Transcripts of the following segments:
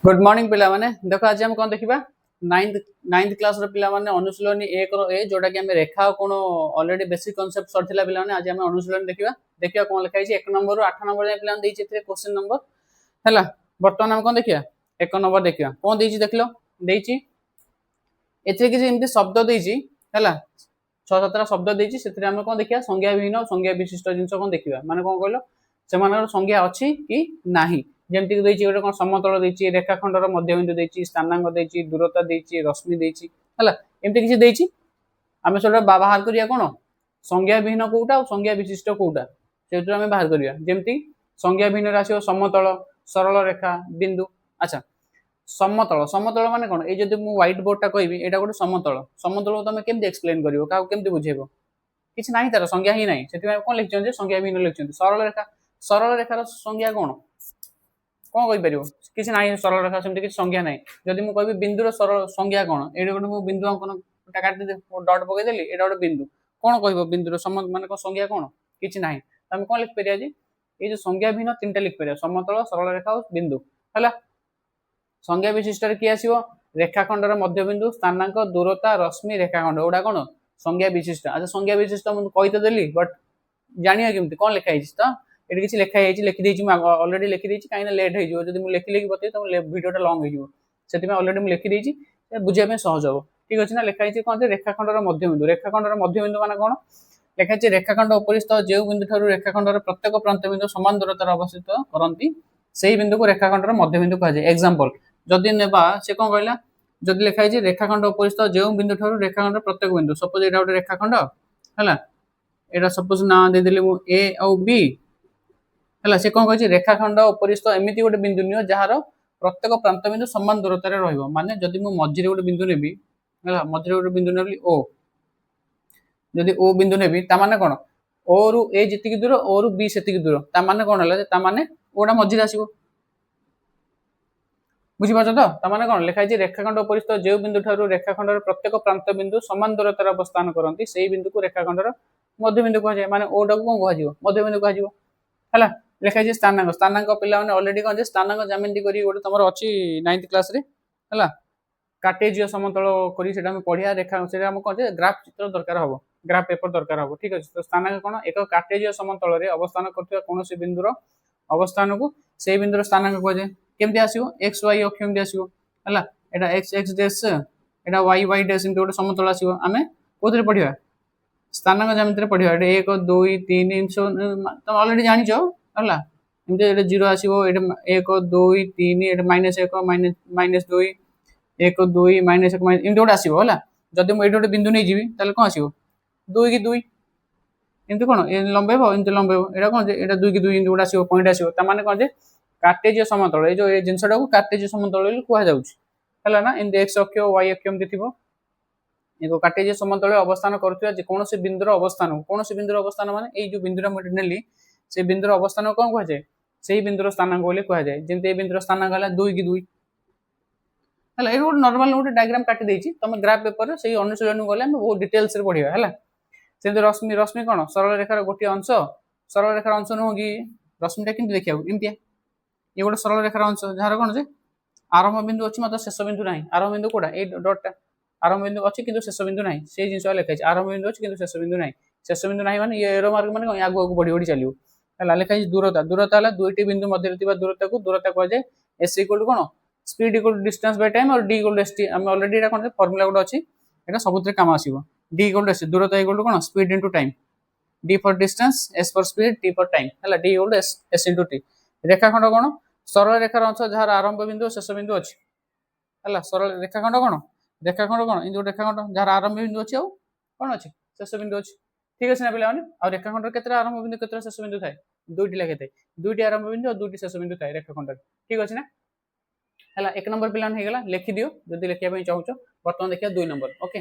Good morning पिला माने देखो आज हम कौन देखिबा नाइन्थ क्लास रो पिला माने अनुशीलनी 1 रो ए जोटा कि हम रेखा कोन ऑलरेडी बेसिक कांसेप्ट सरथिला पिला माने आज हम अनुशीलनी देखिबा देखिया कोन लिखा है 1 नंबर रो 8 नंबर जाय पिला देछि एथे क्वेश्चन नंबर हैला वर्तमान हम कोन देखिया 1 नंबर देखिया कोन देछि देखलो देछि एथे कि एमती शब्द देछि हैला 6-7 शब्द देछि सेथे हम कोन देखिया संज्ञा विहीन और संज्ञा विशिष्ट जिंस कोन देखिबा माने कोन कहलो से मानकर संज्ञा अछि कि नाही जेमती देछि गोटे कोन समतल देछि रेखाखंडर मध्यबिंदु देछि स्थानांक देछि दूरता देछि रश्मि देछि हला एमती किछि देछि हम सोडा बाहर करिया कोन संज्ञा विहीन कोउटा और संज्ञा विशिष्ट कोउटा सेतु हम बाहर करिया जेमती संज्ञा विहीन राशियो समतल सरल रेखा बिंदु अच्छा समतल समतल माने कोन ए जदि मु व्हाइट बोर्ड टा कहबी एटा गोटे समतल समतल को तमे केमती एक्सप्लेन करिवो का केमती बुझेबो किछ नाही तार संज्ञा ही नाही सेति कोन लिखचन जे संज्ञा विहीन लिखचन सरल रेखार संज्ञा कोन कोन कहि परिवो किछ नाही सरल रेखा सेमति किछ संज्ञा नाही जदि मु कहबी बिंदुर सरल संज्ञा कोन एडे गोटे मु बिंदु अंकन काट दे डॉट पके देली एडा गोटे बिंदु कोन कहबो बिंदुर सम माने को संज्ञा कोन किछ नाही तमे कोन लिख परिया जे ए जो संज्ञा भिन्न तीनटा लिख परिया समतल सरल रेखा और बिंदु हला संज्ञा विशिष्ट रे की आसीबो रेखाखंडर मध्यबिंदु स्थानांक दूरता रश्मि रेखाखंड ओडा कोन संज्ञा विशिष्ट अच्छा संज्ञा विशिष्ट मु कहित देली बट जानिया केमति कोन लिखा हिज त एटी किछि लिखा हिज लिखि देछि मु ऑलरेडी लिखि देछि काइना लेट हे जिवो जदि मु लिखि लेखि बतै त वीडियोटा लॉन्ग हे जिवो सेति में ऑलरेडी मु लिखि देछि बुझिया में सहज हो ठीक अछि ना लिखा हिज कोन जे रेखाखंडर मध्यबिंदु माने कोन लिखा हिज रेखाखंड उपरिस्थ जेउ बिंदु थारु रेखाखंडर प्रत्येक प्रांत बिंदु समान दूरतार अवस्थित करंती सेही बिंदु को रेखाखंडर मध्यबिंदु कहा जाय एग्जांपल जदि नेबा से कोन कहला जदि लिखा हिज रेखाखंड उपरिस्थ जेउ बिंदु थारु रेखाखंडर प्रत्येक बिंदु सपोज एटा गोटे रेखाखंड हला एटा सपोज ना दे देली मु ए और बी हला से कोन कहछि रेखाखंड उपरिस्थ एमिति गोटे बिंदु नियो जहार प्रत्येक प्रांत बिंदु समान दूरतार रहइबो माने जदि मु मझिरे गोटे बिंदु नेबी हला मझिरे गोटे बिंदु नेबली ओ जदि ओ बिंदु नेबी ता माने कोन ओ रु ए जतिकी दूर ओ रु बी सेतिकी दूर ता माने कोन हला ता माने ओडा मझिरे आसीबो बुझी पाछो तो ता माने कोन लिखा छि रेखाखंड उपरिस्थ जेउ बिंदु थारु रेखाखंडर प्रत्येक प्रांत बिंदु समान दूरतार अवस्थान करंती सेही बिंदु को रेखाखंडर मध्य बिंदु कहा जाय माने ओडा को कोन कहा जिवो मध्य बिंदु कहा जिवो हला लिखा छि स्थानांक पिला माने ऑलरेडी कोन जे स्थानांक ज्यामिति करी गोटे तमर अछि 9th क्लास रे हला कार्टेजिय समतल करी सेटा हम पढिया रेखा सेटा हम कोन जे ग्राफ चित्र दरकार हबो ग्राफ पेपर दरकार हबो ठीक अछि तो स्थानांक कोन एक कार्टेजिय समतल रे अवस्थान करथिबा कोनोसी बिंदुर अवस्थान को सेही बिंदुर स्थानांक कह जाय केमति आसीबो x y अक्ष केमति आसीबो हला एटा x x डैश एटा y y डैश इनटू गोटे समतल आसीबो हमें कोथरे पढिबा स्थानांक ज्यामिति रे पढिबा 1 2 3 तुम ऑलरेडी जानि छ हला इनते एटा 0 आसीबो एटा 1 2 3 एटा -1 -2 1 2 -1 इनते गोटे आसीबो हला जदि मु एटा गोटे बिंदु नै जिवि ताले कोन आसीबो 2 की 2 इनते कोन ए लंबेबो इनते लंबेबो एटा कोन जे एटा 2 की 2 इनते गोटे आसीबो पॉइंट आसीबो ता माने कोन जे कार्टेजिय समतल ए जो ए जिंसटा को कार्टेजिय समतल कुहा जाउछि हला ना इनते x अक्ष y अक्ष एमति थिबो एको कार्टेजिय समतल अवस्थान करथिबा जे कोनोसी बिंदुर अवस्थान माने ए जो बिंदुरा मु नेली से बिंदुर अवस्थान कोन कह जाय सेही बिंदुर स्थानांक बोले कह जाय जेंते ए बिंदुर स्थानांक हला 2 की 2 हला ए नॉर्मल गोटे डायग्राम काटी देछि तमे ग्राफ पेपर रे सेही अनुशीलन गले हम बहुत डिटेल्स रे पढिबा हला सेंते रश्मि कोन सरल रेखार गोटे अंश सरल रेखार अंश न होगी रश्मिटा किंतु देखिया इंतिया ये गोटे सरल रेखार अंश जहार कोन जे आरंभ बिंदु अछि मात्र शेष बिंदु नाही आरंभ बिंदु कोडा ए डॉट आरंभ बिंदु अछि किंतु शेष बिंदु नाही से जिंस लिखा छै आरंभ बिंदु अछि किंतु शेष बिंदु नाही माने ये एरो मार्क माने आगु आगु बढ़ी चलियो हला लिखा छै दूरता हला दुईटी बिंदु मध्य थिबा दूरता को जाय s कोन स्पीड डिस्टेंस बाय टाइम और d st हम ऑलरेडी एटा कोन फार्मूला कोड अछि एटा सबुतरे काम आसीबो d s दूरता कोन speed into time d for distance s for speed t for time हला d s इनटू t रेखाखंड कोन सरल रेखार अंश जहार आरंभ बिंदु शेष बिंदु अछि हला सरल रेखाखंड कोन इन जो रेखाखंड जहार आरंभ बिंदु अछि और कोन अछि शेष बिंदु अछि ठीक अछि ना पिला माने और रेखाखंड केतरा आरंभ बिंदु केतरा शेष बिंदु थाए दुईटी लागे थाए दुईटी आरंभ बिंदु और दुईटी शेष बिंदु थाए रेखाखंड ठीक अछि ना हला 1 नंबर पिला हे गेला लिखि दियो जदी लिखिया पई चाहूचो वर्तमान देखिया 2 नंबर ओके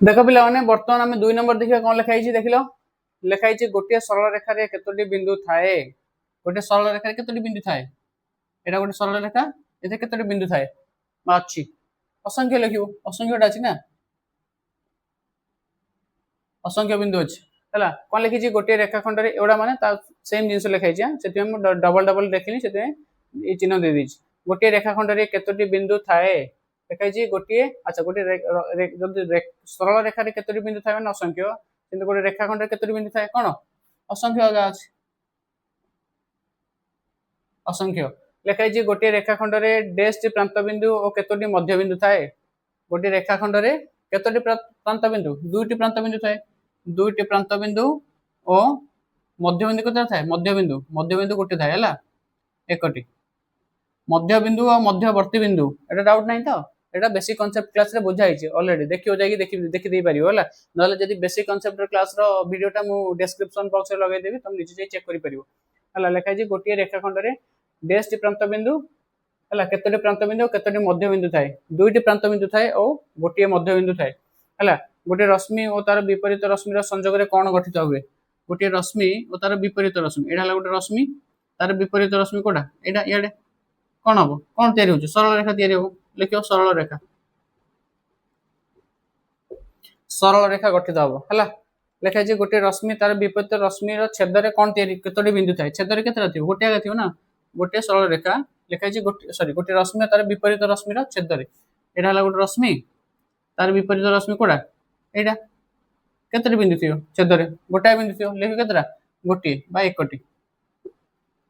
देखो पिला माने वर्तमान हम 2 नंबर देखिया कोन लिखाइ छी देखिलो लिखाइ छी गोटे सरल रेखा रे केतोटी बिंदु थाए गोटे सरल रेखा रे केतोटी बिंदु थाए एटा गोटे सरल रेखा एते केतोटी बिंदु थाए अछि असंख्य लिखियो असंख्यटा अछि ना असंख्य बिंदु अछि हला कोन लिखि छी गोटे रेखाखंड रे एवडा माने ता सेम जिंस लिखाइ छी सेति हम डबल देखिली सेति ए चिन्ह दे दी गोटे रेखाखंड रे केतोटी बिंदु थाए देखा जी गोटे अच्छा गोटे जदि सरल रेखा रे केतोटी बिंदु थाए माने असंख्य किंतु गोटे रेखाखंड रे केतोटी बिंदु थाए कोन असंख्य आगा अछि असंख्य लेखा जी गोटे रेखाखंड रे डैश टी प्रांत बिंदु और केतोटी मध्य बिंदु थाए गोटे रेखाखंड रे केतोटी प्रांत बिंदु दुईटी प्रांत बिंदु थाए दुईटी प्रांत बिंदु और मध्य बिंदु केते थाए मध्य बिंदु गोटे थाए हला एकटी मध्य बिंदु और मध्यवर्ती बिंदु एटा डाउट नहीं तो एटा बेसिक कांसेप्ट क्लास रे बुझा हिचे ऑलरेडी देखियो जाई देखि दे परियो हला नले जदी बेसिक कांसेप्ट क्लास रो वीडियोटा मु डिस्क्रिप्शन बॉक्स रे लगाई देबी तुम निजे जाई चेक करि परियो हला लेखा जी गोटे रेखाखंड रे डैश टी प्रांत बिंदु हला केतोटी प्रांत बिंदु और केतोटी मध्य बिंदु थाए दुईटी प्रांत बिंदु थाए और गोटे मध्य बिंदु थाए हला गोटे रश्मि और तार विपरीत रश्मि रो संयोग रे कोन गठित हुए गोटे रश्मि और तार विपरीत रश्मि एडा हला गोटे रश्मि तार विपरीत रश्मि कोडा एडा याडे कोन हबो कोन तयारी होछ सरल रेखा तयारी हो लिखियो सरल रेखा गठित हबो हला लेखा जे गोटे रश्मि तार विपरीत रश्मि रो छेद रे कोन तयारी केतोटी बिंदु थाए छेद रे केतरा थियो गोटे आगा थियो ना गोटे सरल रेखा लेखा जे गोटे सॉरी गोटे रश्मि तार विपरीत रश्मि रो छेद रे एडा हला गोटे रश्मि तार विपरीत रश्मि कोडा एडा केतोटी बिंदु थियो छेद रे गोटे बिंदु थियो लेखि केतरा गोटे बा एकटी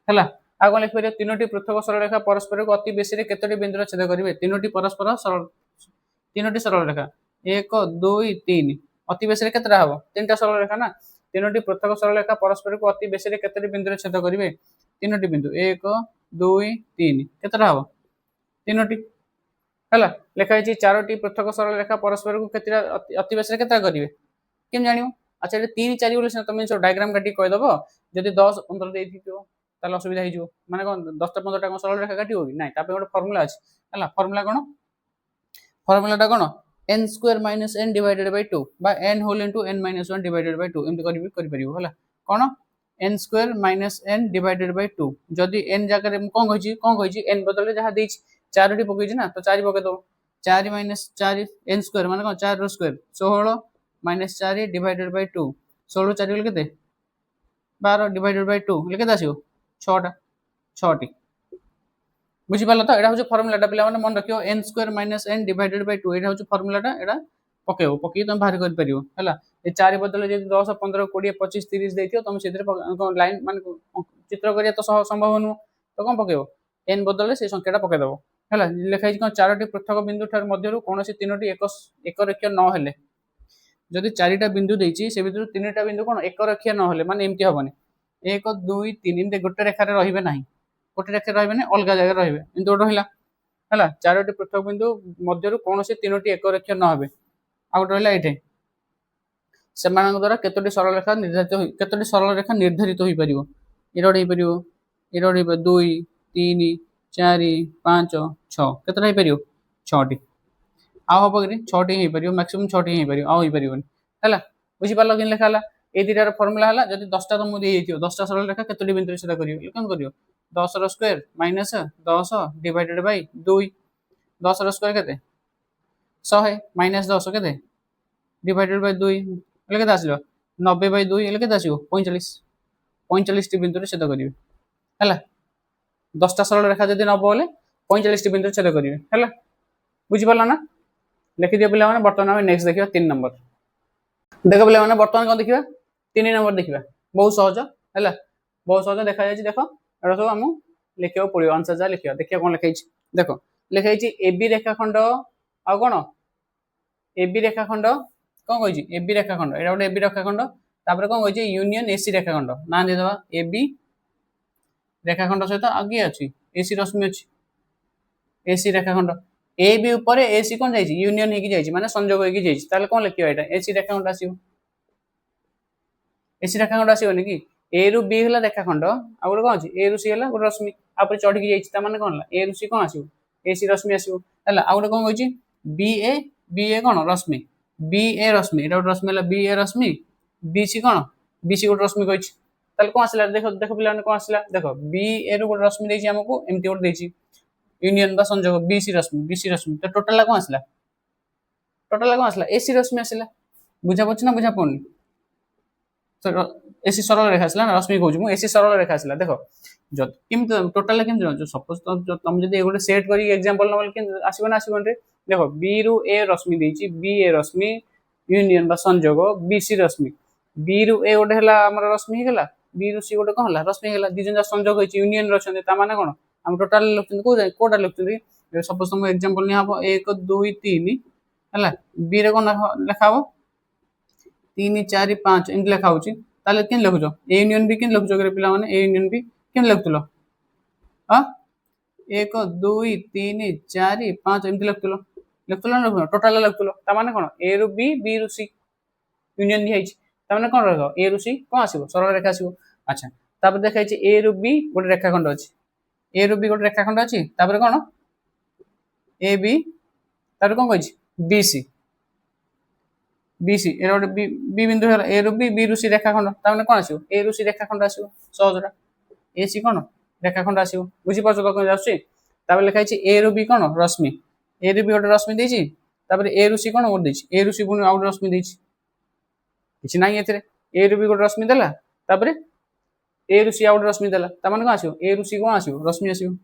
हला आगो लिख परियो तीनोटी पृथक सरल रेखा परस्पर को अति बेसी रे केतोटी बिंदु छेद करिवे तीनोटी परस्पर सरल तीनोटी सरल रेखा 1 2 3 अति बेसी रे केतरा हबो तीनटा सरल रेखा ना तीनोटी पृथक सरल रेखा परस्पर को अति बेसी रे केतोटी बिंदु छेद करिवे तीनोटी बिंदु 1 2 3 केतरा हबो तीनोटी हला लेखा हिची चारोटी पृथक सरल रेखा परस्पर को केतरा अति बेसी रे केतरा करिवे केम जानियो अच्छा ये 3 4 बोले तुम जो डायग्राम काटी कहि दबो जदि 10 15 देई थियो ताले असुविधा हिजो माने कोन 10 टा 15 टा सरल रेखा काटियो कि नै तापे गोटे फार्मूला अछि हला फार्मूला टा कोन n square minus n divided by 2 बा n whole into n minus 1 divided by 2 एमति करि परियो हला कोन n square minus n divided by 2 जदि n जाकर कोन कहिछि n बदले जहा देछि 4 टी पकैछि ना तो 4 पके दो 4 माइनस 4 n स्क्वायर माने कोन 4 रो स्क्वायर 16 माइनस 4 डिवाइडेड बाय 2 16 4 केते 12 डिवाइडेड बाय 2 केते आसीओ 6 टा 6 टी बुझी पालो तो एडा हो फार्मूला टा पिला माने मन रखियो n square minus n divided by 2 एडा हो फार्मूला टा एडा पकेओ पकी तुम बाहर कर परियो हला ए 4 बदले जे 10 15 20 25 30 देथियो तुम सेतिर लाइन माने चित्र करिया तो संभव नु तो कोन पकेओ n बदले से संख्याटा पके दबो हला लेखा छि कोन चारोटी पृथक बिंदु ठार मध्यरु कोनोसी तीनोटी एक रेखीय न हेले जदि चारिटा बिंदु देछि से भितर तीनटा बिंदु कोन एक रेखीय न हेले माने एम्ति हबनी 1 2 3 इनते गोटे रेखा रे रहिबे नाही गोटे रेखा रहबे ने अलगा जगह रहबे इनते गोटे रहिला हला चारोटी पृथक बिंदु मध्यरु कोनोसी तीनोटी एक रेखीय न हेबे आ गोटे रहिला एठे सेमानक द्वारा केतोटी सरल रेखा निर्धारित होई परिबो एरोड होई परिबो 2 3 4 5 6 केतरा होई परिबो 6 टी आ हबो कि 6 टी होई परिबो मैक्सिमम 6 टी होई परिबो आ होई परिबोनी हला बुझी पालो कि लेखा हला ए दिटार फार्मूला हला जदि 10 टा तुम दे दियो 10 टा सरल रेखा केतोटी बिंदु छेद करियो कोन करियो 10 रो स्क्वायर माइनस 10 डिवाइडेड बाय 2 10 रो स्क्वायर केते 100 माइनस 10 केते डिवाइडेड बाय 2 ले केते आसिलो 90 बाय 2 ले केते आसियो 45 45 टी बिंदु छेद करियो हला 10 टा सरल रेखा जदि न बोले 45 टी बिंदु छेद करियो हला बुझी पाला ना लिखि दियो पिला माने बर्तमान हम नेक्स्ट देखियो 3 नंबर देखो पिला माने बर्तमान कोन देखिबा 3 नंबर देखिबा बहुत सहज हला बहुत सहज देखा जाय देखो एटा सब हम लिखियो पड़ियो आंसर जा लिखियो देखियो कोन लिखाई छि देखो लिखाई छि AB रेखाखंड आ कोन AB रेखाखंड कोन कहि छि AB रेखाखंड एटा गोटे AB रेखाखंड तापर कोन कहि छि यूनियन AC रेखाखंड ना दे दबा AB रेखाखंड सहित आगे अछि AC रश्मि अछि AC रेखाखंड AB ऊपर AC कोन जाय छि यूनियन हे कि जाय छि माने संयोग हे कि जाय छि ताले कोन लिखियो एटा AC रेखाखंड आसीओ AC रेखाखंड आसीओ नि कि A रु B हला रेखाखंड आ गोटे कोन अछि A रु C हला गोटे रश्मि आ पर चढ़ी कि जाय छि ता माने कोन हला A रु C कोन आसीओ AC रश्मि आसीओ हला आ गोटे कोन कहि छि BA कोन रश्मि BA रश्मि एटा गोटे रश्मि हला BA रश्मि BC कोन BC गोटे रश्मि कहि छि ताले कोन आसिला देखो पिला ने कोन आसिला देखो BA रु गोटे रश्मि दै छि हमकु एम्ति गोटे दै छि यूनियन बा संयोग BC रश्मि तो टोटल कोन आसिला AC रश्मि आसिला बुझा पछ ना बुझा पड़नी एसी सरल रेखा आसला ना रश्मि कहूँ एसी सरल रेखा आसला देख केमती टोटाल केमती सपोज तुम जब गोटे सेट कर एग्जांपल नबल आसब ना आसबन देख बी रु ए रश्मि देछि बी ए रश्मि यूनियन बा संजोग बी सी रश्मि बी रु ए गोटे हला हमर रश्मि हेला बी रु सी गोटे कौन हला रश्मि हेला दी जन संजोग होइछि यूनियन रछन ता माने कोन हम टोटाल लिखुछन कोटा लिखुछन सपोज तुम एग्जांपल निया हबो 1 2 3 हला बी रे कोन लिखा हबो 3 4 5 एंड लिखा होछि ताले केन लिखुछो ए यूनियन बी केन लिखुछो करे पिला माने ए यूनियन बी केन लिखुतलो हां 1 2 3 4 5 एंड लिखुतलो ना टोटाल लिखुतलो ता माने कोन ए रु बी रु सी यूनियन नि आइछि ता माने कोन रहबो ए रु सी कोन आसीबो सरल रेखा आसीबो अच्छा तापर देखाइ छि ए रु बी गोटे रेखाखंड अछि ए रु बी गोटे रेखाखंड अछि तापर कोन ए बी तापर कोन कहि छि बी सी बीसी ए गोटे बी बिंदु है ए रु बी रु सी रेखाखंड ता माने कोन आसीबो ए रु सी रेखाखंड आसीबो सहजरा ए सी कोन रेखाखंड आसीबो बुझि परछो तो कोन जाउछि तापर लिखाइ छि ए रु बी कोन रश्मि ए रु बी गोटे रश्मि देछि तापर ए रु सी कोन गोटे देछि ए रु सी पुनी आउट रश्मि देछि किछि नाही एथरे ए रु बी गोटे रश्मि देला तापर ए रु सी आउट रश्मि देला ता माने कोन आसीबो ए रु सी कोन आसीबो रश्मि आसीबो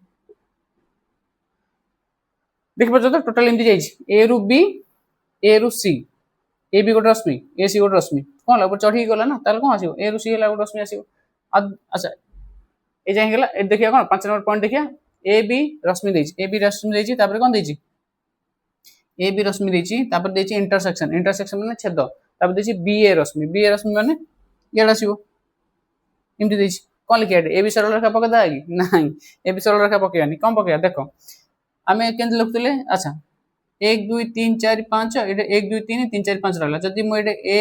देख परछो तो टोटल एमति जाइछि ए रु सी ए भी गोटे रश्मि ए सी गोटे रश्मि कौन ला चढ़ी गला ना ताले कौन आसीबो ए रु सी हला गोटे रश्मि आसीबो अच्छा ए जाय गेला ए देखिया कौन 5 नंबर पॉइंट देखिया ए बी रश्मि देछि ए बी रश्मि देछि तापर कौन देछि ए बी रश्मि देछि तापर देछि इंटरसेक्शन माने छेद तापर देछि बी ए रश्मि माने येडा आसीबो एमति देछि कौन लिखिया ए बी सरल रेखा पके दा कि नाही ए बी सरल रेखा पकेयानी कौन पकेया देखो आमे केन लिखतले अच्छा 1 2 3 4 5 एटे 1 2 3 3 4 5 रहला जदी मो एटे ए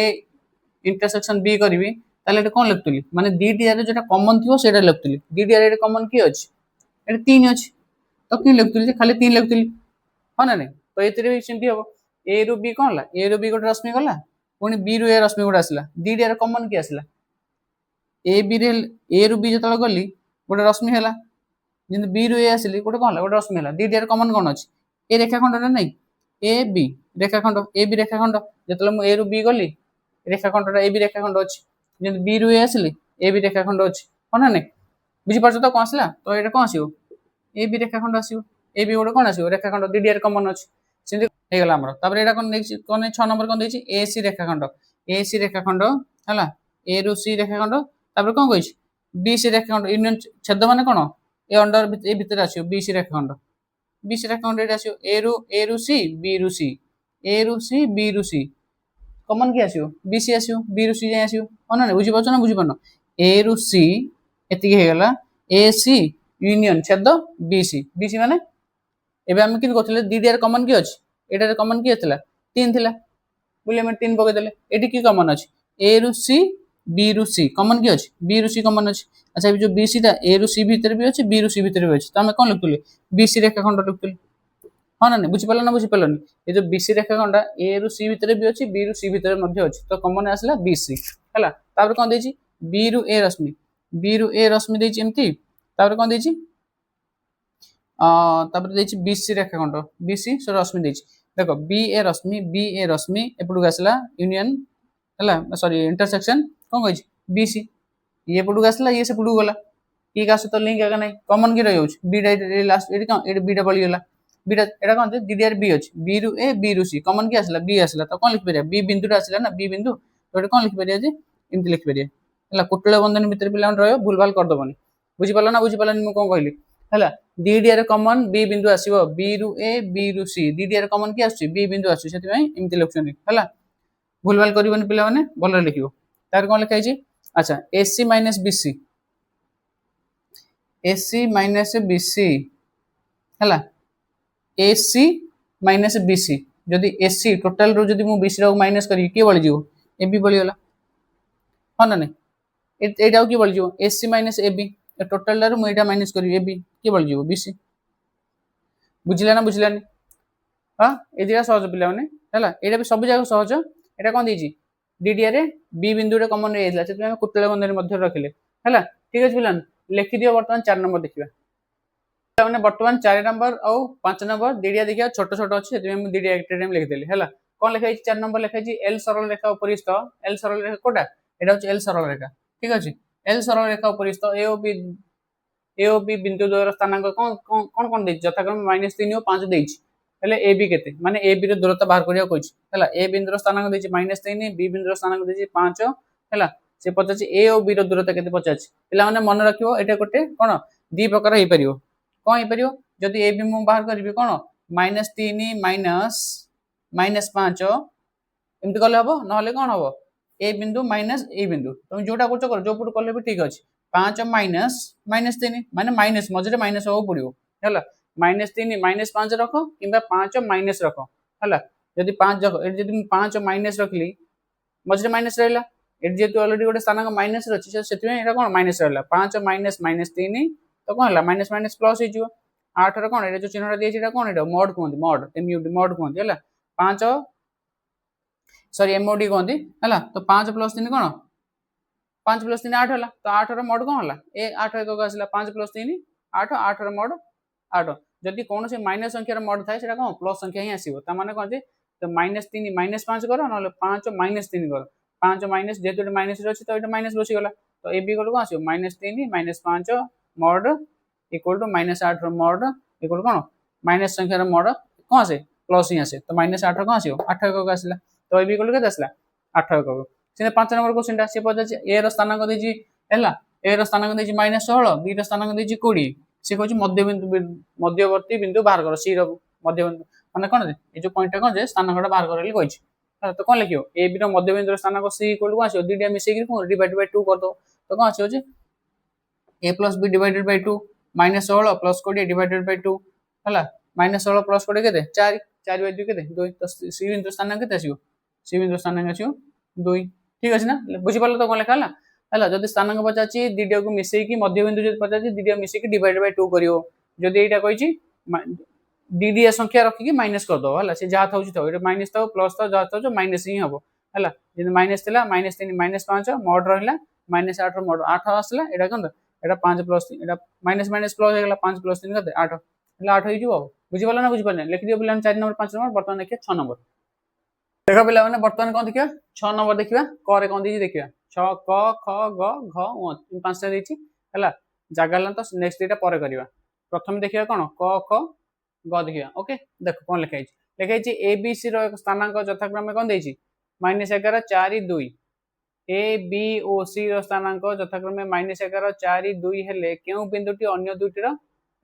इंटरसेक्शन बी करबी ताले एटे कोन लिखतली माने डीडीआर रे जेटा कॉमन थियो सेटा लिखतली डीडीआर रे कॉमन की अछि एटे 3 अछि तो की लिखतली खाली 3 लिखतली हो ना नै तो एतरे सिंपल हो ए रु बी कोन ला ए रु बी गोटे रश्मि गला पुनी बी रु ए रश्मि गोटे आसला डीडीआर कॉमन की आसला ए बी रे ए रु बी जतला गली गोटे रश्मि हला जिन बी रु ए आसली गोटे कोन ला गोटे रश्मि हला डीडीआर कॉमन कोन अछि ए रेखाखंड ना नै ए बी रेखाखंड जतले मु ए रु बी गली रेखाखंडटा ए बी रेखाखंड अछि जे बी रु ए आसली ए बी रेखाखंड अछि कोन नै बुझि परछ तो कोन आसला तो एटा कोन आसीबो ए बी रेखाखंड आसीबो ए बी गोटे कोन आसीबो रेखाखंड डीडीआर कॉमन अछि सिंधु हे गेला हमर तापर एटा कोन नेक्स्ट कोन 6 नंबर कोन देछि ए सी रेखाखंड हला ए रु सी रेखाखंड तापर कोन कहिछि बी सी रेखाखंड यूनियन छेद माने कोन ए अंडर ए भीतर आसीबो बी सी रेखाखंड बी सी रेखाखंड एटा आसीबो ए रु सी बी रु सी ए रु सी बी रु सी कॉमन की आसीबो बी सी आसीबो बी रु सी जाय आसीबो ओना नै बुझि परछ ना बुझि परनो ए रु सी एति हे गेला ए सी यूनियन छेद बी सी माने एबे हम किन कोथले डीडीआर कॉमन की अछि एटा रे कॉमन की एतला 3 थिला बोले हम 3 पके देले एटी की कॉमन अछि ए रु सी बी रु सी कॉमन की अछि बी रु सी कॉमन अछि अच्छा जो बी सी ता ए रु सी भीतर भी अछि बी रु सी भीतर भी अछि त हम कोन लिखतले बी सी रेखाखंड लिखतले हाँ ना बुझी पाला ना बुझी पालनी ये जो बीसी रेखाखंड ए रु सी भीतर भी अछि बी रु सी भीतर मध्ये अछि तो कॉमन आसला बीसी हला तापर कोन देछि बी रु ए रश्मि देछि एमती तापर कोन देछि तापर देछि बीसी रेखाखंड बीसी सो रश्मि देछि देखो बी ए रश्मि एपडु आसला यूनियन हला सॉरी इंटरसेक्शन कोन कहिछि बीसी ये पडु आसला ये से पडु गला की का तो लिंक आगा नै कॉमन की रहउछ बी लास्ट एडी कोन एडी बी डबल गेला बीटा एटा कोन डीडीआर बी अछि बी रु ए बी रु सी कॉमन की आसला बी आसला तो कोन लिख परिया बी बिंदु आसला ना बी बिंदु तो एटा कोन लिख परिया जे इमति लिख परिया हला कुटले बंधन भीतर पिलान रहयो भूल भाल कर दबनी बुझी पाला ना बुझी पालानी मु कोन कहली हला डीडीआर कॉमन बी बिंदु आसीबो बी रु ए बी रु सी डीडीआर कॉमन की आछि बी बिंदु आछि सेति भाई इमति लिखछनी हला भूल भाल करबनी पिला माने भल लिखियो तार कोन लिखाइ छी अच्छा एसी माइनस बीसी हला एसी माइनस बीसी जदि एसी टोटल रो जदि मु बीसी रो माइनस करी के बळि जिवो एबी बळि होला हो ना नै एटा की बळि जिवो एसी माइनस एबी टोटल रो मु एटा माइनस करी एबी के बळि जिवो बीसी बुझिला ना बुझिलानी हां एदिरा सहज पिला माने हला एटा भी सब जगह सहज एटा कोन देछि डीडीआर रे बी बिंदु रे कॉमन रे आइला सेति हम कुटले बंधन मध्य रखिले हला ठीक अछि पिलान लिखि दियो वर्तमान 4 नंबर देखिबा माने वर्तमान 4 नंबर और 5 नंबर डीडीआर देखिया छोट छोट अछि सेति हम डीडीआर एक टाइम लिख देली हला कोन लिखाइ 4 नंबर लिखाइ एल सरल रेखा उपरिस्थ एल सरल रेखा कोटा एटा होछि एल सरल रेखा ठीक अच्छे एल सरल रेखा उपरिस्थ ए ओ बी बिंदु द्वयर स्थानांक कौन कौन कौन कौन देछि यथाक्रम -3 और 5 देछि हेले ए बी केते माने ए बी रो दूरता बाहर करिया कहछि हला ए बिंदु रो स्थानांक देछि -3 बी बिंदु रो स्थानांक देछि 5 हला से पचाछि ए और बी रो दूरता केते पचाछि पिला माने मन रखिबो एटा गोटे कोन दी प्रकार हे परियो कोन हे परियो जदि ए बी मु बाहर करबी कोन -3 -5 एमती कले हबो नहले कोन हबो ए बिंदु माइनस ए बिंदु तुम जोटा करछ कर जो पुट कले भी ठीक अछि 5 माइनस -3 माने माइनस मझरे माइनस हो पड़ियो हला -3 -5 रखो किंबा 5 माइनस रखो हला जदि 5 रखो एटी जदि 5 माइनस रखली मझरे माइनस रहला एटी जेतु ऑलरेडी गोटे स्थानांक माइनस रछि सेति में एटा कोन माइनस रहला 5 माइनस -3 तो कोन हला माइनस माइनस प्लस हो जिवो 8 रे कोन एटा जो चिन्हटा दिए एटा कोन एटा मॉड कोन मॉड एमयूडी मॉड कोन हला 5 सॉरी एमओडी कहती है तो 5 + 3 कौन 5 + 3 8 है तो 8 रो मॉड कौन है ए 8 एक आसला 5 + 3 8 8 रो मॉड 8 जदि कौन से माइनस संख्यार मॉड थाए सेटा कौन प्लस संख्या ही आसीबो ता माने कौन जे तो -3 -5 करो न 5 -3 करो 5 माइनस जेतु माइनस अछि तो एटा माइनस बसी गला तो ए बी कौन आसीबो -3 -5 मॉड इक्वल टू -8 रो मॉड इक्वल कौन माइनस संख्यार मॉड कौन आसे प्लस ही आसे तो -8 कौन आसीबो 8 एक आसला तो ए बी इक्वल के आसला 8 एक से 5 नंबर क्वेश्चन ता से पजाछि ए रो स्थानांक देछि हैला ए रो स्थानांक देछि -16 बी रो स्थानांक देछि 20 से कहछि मध्यवर्ती बिंदु बाहर करो सी रो मध्यबिंदु माने कोन ए जो पॉइंट कोन जे स्थानांकटा बाहर करले कहछि तो कोन लिखियो A B row मध्यबिंदु row स्थानांक C equal को आछो दीटा मिसै कि कोन डिवाइड बाय 2 कर दो तो कोन आछो जे a + b divided by 2 -16 + 20 divided by 2 हैला -16 + 20 केते 4 4 बाय 2 केते 2 तो सी बिंदु स्थानांक केते आछियो सी बिंदु स्थानांक आछियो 2 ठीक अछि ना बुझि पालो तो कोन लेखा हला जदि स्थानांक पचाछि दीटा को मिसै कि मध्यबिंदु जदि पचाछि दीटा मिसै कि डिवाइड बाय 2 करियो जदि एटा कहिछि दीडिया संख्या रखि कि माइनस कर दो हला से जा थाउछि तो एटा माइनस तो प्लस तो जा थाउछ माइनस ही हबो हला जदि माइनस थिला -3 -5 मॉड रहला -8 रो मॉड 8 आसला एटा कोन एटा 5 + 3 एटा माइनस माइनस प्लस हो गेला 5 + 3 कते 8 हला 8 हो जिवो बुझि पालो ना बुझि पाले लिख दियो पिलान 4 नंबर 5 नंबर बर्तमान देखिए 6 नंबर देखो पिला माने बर्तमान कोन देखिया 6 नंबर देखिया क रे कोन दिछि देखिया 6 क ख ग घ उ पांचटा दिछि हला जागाला तो नेक्स्ट डेटा पर करिवा प्रथम देखिया कोन क ख ग देखिया ओके देखो कोन लिखाइ छि ए बी सी रो एक स्थानांक यथाक्रमे कोन देछि -11 4 2 ए बी ओ सी रो स्थानांक यथाक्रमे -11 4 2 हेले केउ बिंदुटी अन्य दुटी रो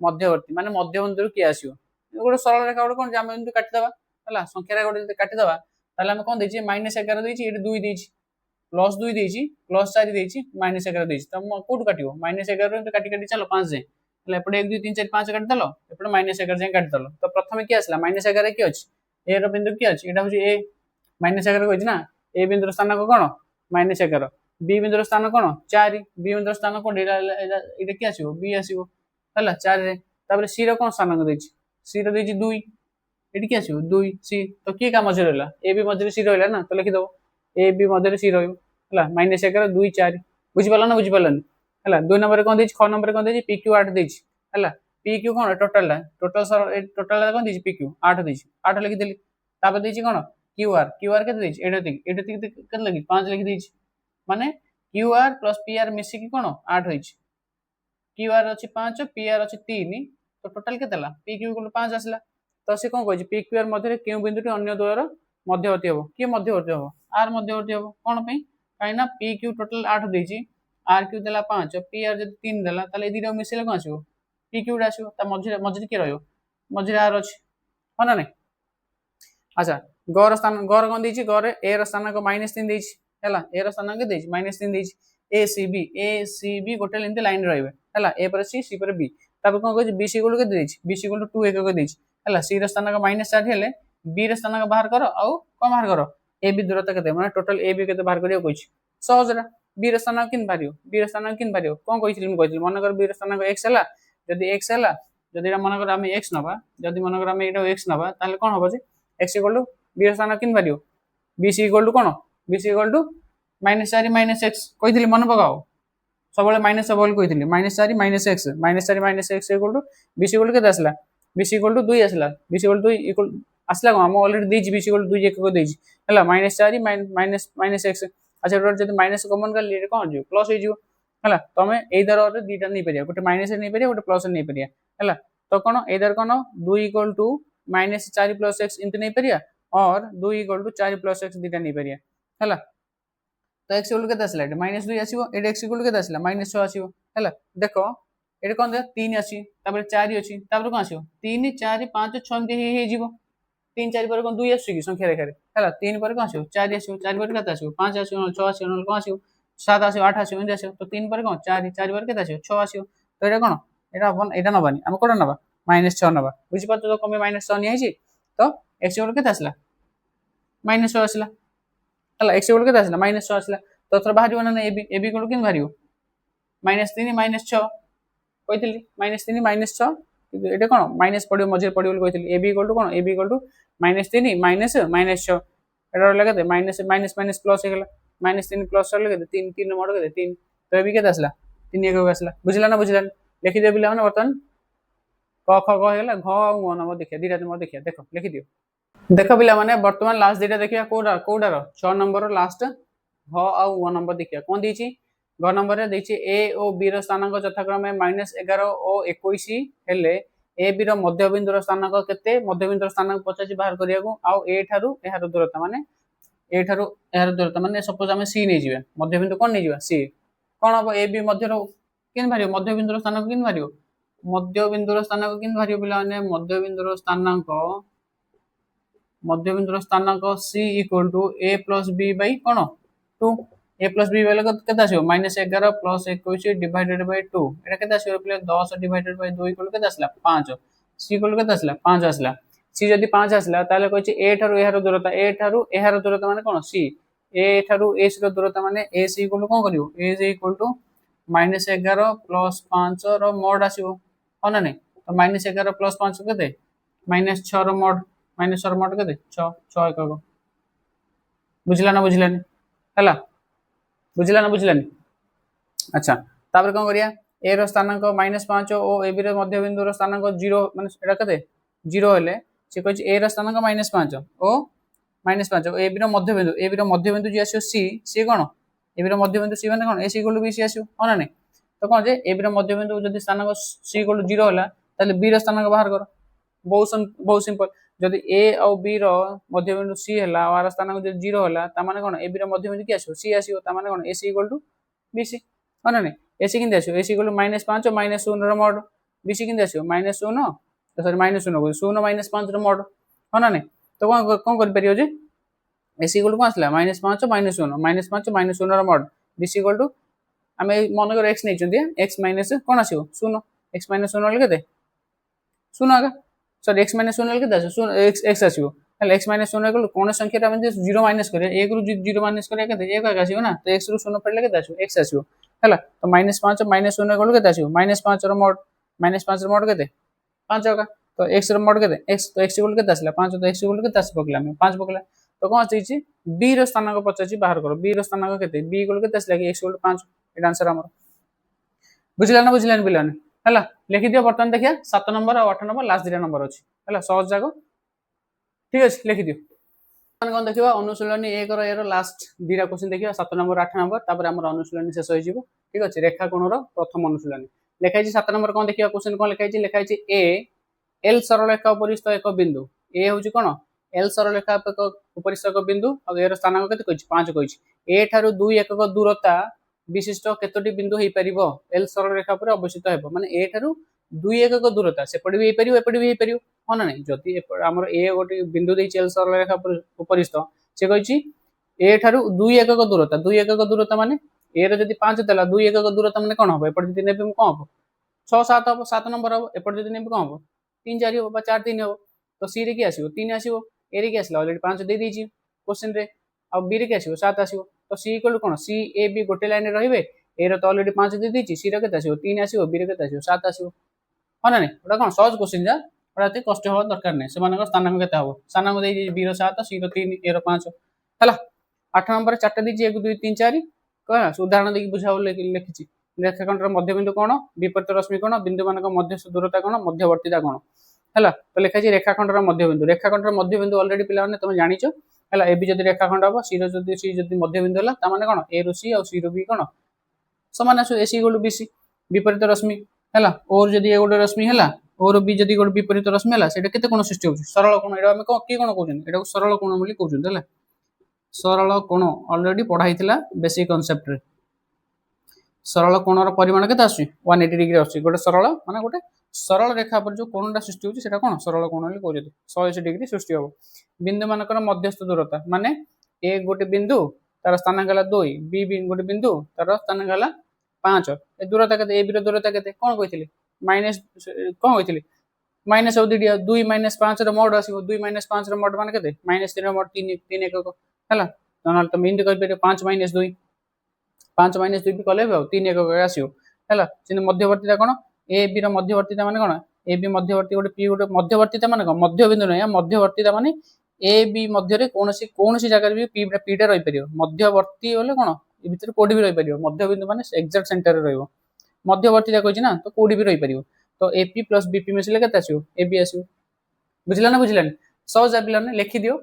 मध्यवर्ती माने मध्यबिंदु की आसीयो गोटे सरल रेखा गोटे कोन जामे बिंदु काटि दबा हला संख्या रे गोटे काटि दबा ताले हम कोन देछि -11 देछि एटी 2 देछि +2 देछि +4 देछि -11 देछि त हम कोड काटियो -11 रे काटि काटि चलो 5 जे हला एपटे 1 2 3 4 5 काटि दलो एपटे -11 जे काटि दलो तो प्रथमे की आसला -11 की अछि ए रो बिंदु की अछि एटा होछि ए -11 कहछि ना ए बिंदु रो स्थानांक कोन -11 बी बिंदु रो स्थानांक कोन 4 बी बिंदु रो स्थानांक कोन एटा की आसीबो बी आसीबो हला 4 रे तापर सी रो कोन स्थानांक देछि सी रो देछि 2 एटी की आसीबो 2 सी तो की का मझे रहला ए बी मझे सी रहला ना तो लिखि दो ए बी मझे सी रहयो हला -11 2 4 बुझि पाला ना बुझि पालानी हला 2 नंबर कोन देछि 6 नंबर कोन देछि पी क्यू 8 देछि हला पी क्यू कोन टोटल टोटल कोन देछि पी क्यू 8 देछि 8 लिखि देली तापर देछि कोन क्यू आर केते देछि एटा केते लगी 5 लिखि देछि माने क्यू आर + पी आर मिसि कि कोन 8 होइछि क्यू आर अछि 5 पी आर अछि 3 तो टोटल केतेला पी क्यू को 5 आसला तो से कोन कहछि पी क्यू आर मध्ये केउ बिंदुटी अन्य द्वयर मध्यवर्ती हबो के मध्यवर्ती हबो आर मध्यवर्ती हबो कोन पे काइना पी क्यू टोटल 8 देछि आर क्यू देला 5 पी आर जदि 3 देला ताले ए दिटा मिसेले कोन आसीबो पी क्यू आसीबो ता मझे के रहयो मझे आर अछि होना नै अच्छा ग रो स्थान ग रो कोन देछि ग रे ए रो स्थानांक -3 देछि हला ए रो स्थानांक देछि -3 देछि ए सी बी गोटे लेंथ लाइन रहबे हला ए पर सी पर बी तापर कोन कहछि बी सी इक्वल के देछि बी सी इक्वल टू 1 के देछि हला सी रो स्थानांक -4 हेले बी रो स्थानांक बाहर करो आउ कोन बाहर करो ए बी दूरता केते माने टोटल ए बी केते बाहर करियो कहछि सहजरा बी रो स्थानांक किन भारियो बी रो स्थानांक किन भारियो कोन कहिथिलि म कहिथिलि मन कर बी रो स्थानांक x हला जदि x हला जदि मन कर हम x नबा जदि मन कर हम एटा x नबा ताले कोन होबो जे x इक्वल टू बी रो स्थानांक किन भारियो बी सी इक्वल टू कोन B C equal to -4 -x कहिथिलि मन पकाओ सबले माइनस सबले कहिथिलि -4 -x -4 -x equal to B C equal केते आसला बी सी इक्वल टू 2 आसला B C equal to equal आसला को हम ऑलरेडी देछि बी सी इक्वल टू 2 1 को देछि हला -4 -x अच्छा जब माइनस कमन कर लिए कौन हो प्लस हो है तुम एदर दीटा नहीं पार गोटे माइनस नहीं पार गोटे प्लस नहीं पार है तो कौन एदर कौन 2 equal to minus 4 plus X इनते नहीं पार और 2 इक्वल टू 4 प्लस एक्स दीटा नहीं पार है तो एक्स इक्वल के आसला माइनस 2 आसो ये एक्स इक्वल के आसला माइनस 6 आसो है देख ये कौन देख 3 अच्छी 4 अच्छी कौन आसो 3 4 5 6 एमती हो 3 4 पर कौन 2 आस संख्या रेखार है 3 पर कौन आसो 4 आसो 4 पर के आसो 5 आसो 6 आसो कौन आसो 7 आसो 8 आसो एमती आसो तो 3 पर कौन 4 4 पर के आसो 6 आसो तो ये कौन यहाँ नबानी आम कौन ना माइनस 6 ना बुझीपार तो कम माइनस 6 नहीं तो एक्स इक्वल के आसला माइनस 6 आसला है एक्स इक्वल के आसला माइनस 6 आसला तो थोड़ा बाहर ना ए बी इक्वल के बाहर माइनस 3 माइनस 6 कही माइनस 3 माइनस 6 ये कौन माइनस पड़ो मझे पड़ो कही ए बी इक्वल टू कौन A B equal to minus 3 minus minus 6 एटा लगे माइनस माइनस माइनस प्लस हो माइनस 3 प्लस लगे 3 3 मोड के 3 तो ए बी के आसला 3 1 आसला बुझला ना बुझला लिखिदियो पिला माने बर्तमान क ख ग हेला घ आ ङ नंबर देखिया दीटा नंबर देखिया देख लिखिदियो देख पिला माने बर्तमान लास्ट दीटा देखिया कोडार 6 नंबर लास्ट घ आ ङ नंबर देखिया कोन दीची घ नंबर रे देखिए ए ओ बी रो स्थानांक यथाक्रमे -11 और 21 हेले ए बी रो मध्यबिंदु स्थानांक केते मध्यबिंदु स्थानांक पचासी बाहर करिया को आ ए ठारू एहार दूरता माने ए ठारू एहार दूरता माने सपोज हम सी नै जिवे मध्यबिंदु कोन नै जिवा सी कोन अब ए बी मध्य रो किन भारियो मध्यबिंदु स्थानांक किन भारियो मध्यबिंदु स्थानांक किन भारियो पिला माने मध्यबिंदु स्थानांक C equal to A plus B by कोन 2 ए प्लस बी वाला केते आसीबो -11 प्लस 21 डिवाइडेड बाय 2 एटा केते आसीबो प्ले 10 डिवाइडेड बाय 2 इक्वल केते आसला 5 सी इक्वल केते आसला 5 आसला सी जदी 5 आसला ताले कहछि ए ठारू एहार दूरता माने कोन सी ए ठारू ए सी रो दूरता माने ए सी इक्वल कोन करियो A C equal to -11 plus 5 रो मोड आसीबो हो ना नै तो -11 प्लस 5 केते -6 रो मोड केते 6 6 1 बुझला ना बुझलानी हला बुझला ना बुझलानी अच्छा तापर कोन करिया ए रो स्थानांक -5 और ए बी रो मध्यबिंदु रो स्थानांक 0 माने एटा कते 0 हेले से कहछि ए रो स्थानांक -5 और -5 A B row मध्यबिंदु J आसीयो C cone A B रो मध्यबिंदु सी माने कोन ए सी इक्वल बी सी आसीयो हो ना नै तो कोन जे ए बी रो मध्यबिंदु जदी स्थानांक सी इक्वल 0 होला ताले बी रो स्थानांक बाहर करो बहुत सिंपल जदी ए और बी रो मध्यबिंदु सी हला और स्थानांक जे 0 हला ता माने कोन ए बी रो मध्यबिंदु की आसीयो सी आसीयो ता माने कोन ए सी इक्वल टू बी सी हो ना नै ए सी किंदे आसीयो ए सी इक्वल टू -5 और -0 रो मोड बी सी किंदे आसीयो -0 सॉरी -0 -5 रो मोड हो ना नै तो कोन कर परियो जे ए सी इक्वल टू कोन आसला -5 और -0 -5 रो mod B C equal to आमे मन कर x नै चंदी x माइनस कोन आसीयो 0 x माइनस 0 ले केते 0 आगा सॉरी x माइनस 0 ले केते आसीयो x आसीयो हल x माइनस 0 इक्वल कोन संख्या रा म्हणजे 0 माइनस करे 1 रु 0 माइनस करे केते 1 आगा आसीयो ना तो x रु 0 पड़ले केते आसीयो x आसीयो हला तो -5 और -0 इक्वल केते आसीयो -5 रो मोड केते 5 आगा तो x रो मोड केते x तो x इक्वल केते आसला 5 तो x इक्वल केते आस पकला हम 5 पकला तो कोन आछि b रो स्थानांक 85 बाहर करो b रो स्थानांक केते b इक्वल केते आसला कि x इक्वल 5 एटा आंसर हमर बुझला ना बुझलान बिलान हला लिखि दियो बर्तमान देखिया 7 नंबर और 8 नंबर लास्ट दिटा नंबर अछि हला सहज जागो ठीक अछि लिखि दियो कोन देखिबा अनुशीलनी 1 रो एरो लास्ट दिटा क्वेश्चन देखिबा 7 नंबर 8 नंबर तापर हमर अनुशीलनी शेष होई जिवो ठीक अछि रेखा कोण रो प्रथम अनुशीलनी लिखाइ छि 7 नंबर कोन देखिबा क्वेश्चन कोन लिखाइ छि ए एल सरलरेखा उपरिस्थ एक बिंदु ए होछि कोन एल सरलरेखा उपरिस्थ एक बिंदु और एरो स्थानांक केते कहि 5 कहि ए ठारू 2 एकक दूरता विशिष्ट केतोटी बिंदु हेई परिबो एल सरलरेखा पर अवस्थित हेबो माने ए ठारू 2 एकक दूरता सेपटे भी हेई परिबो एपटे भी हेई परिबो होना नै जति हमर ए गोटे बिंदु देइ एल सरलरेखा पर उपरिस्थ से कहि छि ए ठारू 2 एकक दूरता माने ए रो जति 5 तला 2 एकक दूरता माने कोन हबो एपटे जति नेबे कोन हबो 6 7 हबो 7 नंबर हबो एपटे जति नेबे कोन हबो 3 4 हबो 4 3 हबो तो सी रे की आसीबो 3 आसीबो ए रे की आसला ऑलरेडी 5 दे दी छि क्वेश्चन रे अब बी रे की आसीबो 7 आसीबो तो सी इक्वल कोन सी ए बी गोटे लाइन रे रहिबे ए रो तो ऑलरेडी 5 दे दी छि सी रे केते आसीबो 3 आसीबो बी रे केते आसीबो 7 आसीबो होना नै ओटा कोन सहज क्वेश्चन जा ओटा ते कष्ट हो दरकार नै से मानक स्थानांक केते हबो स्थानांक दे छि बी रो 7 सी रो 3 ए रो 5 हला 8 नंबर 4 दी छि 1 2 3 4 कोन उदाहरण दे बुझाओ लिखि छि रेखाखंड रो मध्यबिंदु कोन विपरीत रश्मि कोन बिंदु मानक मध्यस्थ दूरता कोन मध्यवर्तीता कोन हला तो लिखा छि रेखाखंड रो मध्यबिंदु ऑलरेडी पिला माने तुम जानि छ है ए बी जदि रेखाखंड हम सी जदि मध्यबिंदु है तार कौन ए रु सी और सी रु बी कौन सामान आस ए सी गोटे बी सी विपरीत रश्मि है ओर जदि ए गोटे रश्मि है ओर बी जदि गोटे विपरीत रश्मि है से कोण सृष्टि होगी सरल कोण एटा किए कौन कहते हैं सरल कोण बोली कहते हैं सरल कोण ऑलरेडी पढ़ाई बेसिक कॉन्सेप्ट रे सरल कोणर परिमाण केते आसुची 180 डिग्री आसुची गोटे सरल माने गोटे सरल रेखा पर जो कोणटा सृष्टि होची सेटा कोन सरल कोण बोली कहते 180 डिग्री सृष्टि हो बिंदु मानकर मध्यस्थ दूरता माने ए गोटे बिंदु तार स्थानांक है 2 बी गोटे बिंदु तार स्थानांक है 5 ए दूरता केते ए बी रो दूरता केते कोन कहिथिले माइनस कोन कहिथिले माइनस अब 2 माइनस 5 रो मोड आसीबो 2 माइनस 5 रो मोड माने केते माइनस 3 रो मोड 3 एकक हला तनाल तुम इंड कर 5 माइनस 2 5 माइनस 2 भी कले 3 एकक आसीबो हला सिन मध्यवर्तीता कोन ए बी रो मध्यवर्तीता माने कोन ए बी मध्यवर्ती गोटे पी गोटे मध्यवर्तीता माने कोन मध्य बिंदु नै मध्यवर्तीता माने ए बी मध्य रे कोनोसी जगह भी पी टा रहि परियो मध्यवर्ती होले कोन ए भीतर कोडी भी रहि परियो मध्य बिंदु माने एक्जेक्ट सेंटर रे रहइबो मध्यवर्तीता कहछि ना तो कोडी भी रहि परियो तो एपी प्लस बीपी मिसले केते आसीबो एबी आसीबो बुझला ना बुझलानी सहज पिला ने लिखि दियो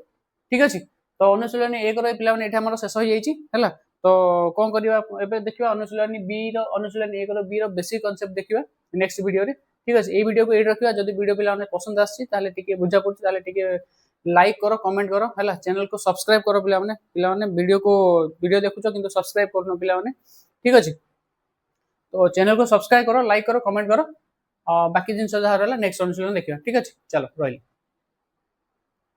ठीक अछि तो अनुशीलनी 1 रो पिला ने एठा हमर शेष हो जाईची हैला तो कोन करबा एबे देखिबा अनुशीलनी बी रो अनुशीलनी 1 रो बी रो बेसिक कांसेप्ट देखिबा नेक्स्ट वीडियो रे ठीक अछि ए वीडियो को एड रखिबा जदी वीडियो पिला ने पसंद आछि ताले टिके बुझा पड़छि ताले टिके लाइक करो कमेंट करो हैला चैनल को सब्सक्राइब करो पिला ने वीडियो देखुछो किंतु सब्सक्राइब करनो पिला ने ठीक अछि तो चैनल को सब्सक्राइब करो लाइक करो कमेंट करो बाकी जिन जहाँ रहा नेक्स्ट अनुशीलन देखिए ठीक अच्छे चलो रही।